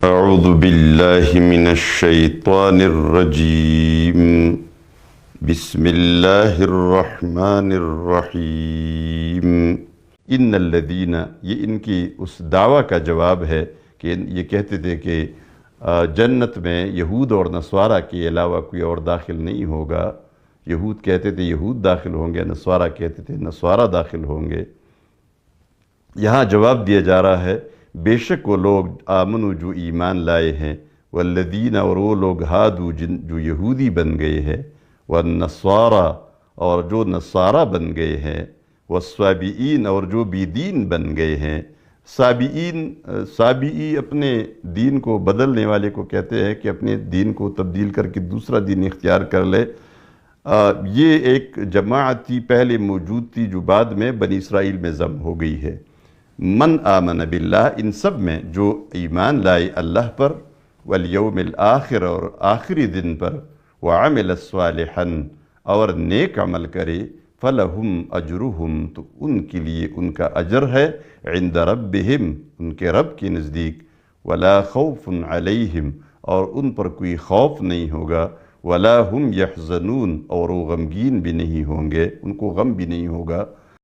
اعوذ باللہ من الشیطان الرجیم بسم اللہ الرحمن الرحیم۔ ان الذین، یہ ان کی اس دعویٰ کا جواب ہے کہ یہ کہتے تھے کہ جنت میں یہود اور نصارہ کے علاوہ کوئی اور داخل نہیں ہوگا۔ یہود کہتے تھے یہود داخل ہوں گے، نصارہ کہتے تھے نصارہ داخل ہوں گے۔ یہاں جواب دیا جا رہا ہے بے شک وہ لوگ آمنو جو ایمان لائے ہیں، والذین اور وہ لوگ ہادو جو یہودی بن گئے ہیں، والنصارى اور جو نصارہ بن گئے ہیں، والصابئین اور جو بی دین بن گئے ہیں۔ صابئی اپنے دین کو بدلنے والے کو کہتے ہیں کہ اپنے دین کو تبدیل کر کے دوسرا دین اختیار کر لے۔ یہ ایک جماعت تھی پہلے موجود تھی جو بعد میں بنی اسرائیل میں ضم ہو گئی ہے۔ من آمن باللہ، ان سب میں جو ایمان لائے اللہ پر، والیوم الآخر اور آخری دن پر، وعمل صالحا اور نیک عمل کرے، فلہم اجرہم تو ان کے لیے ان کا اجر ہے، عند ربہم ان کے رب کے نزدیک، ولا خوف علیہم اور ان پر کوئی خوف نہیں ہوگا، ولا ہم یحزنون اور وہ غمگین بھی نہیں ہوں گے، ان کو غم بھی نہیں ہوگا۔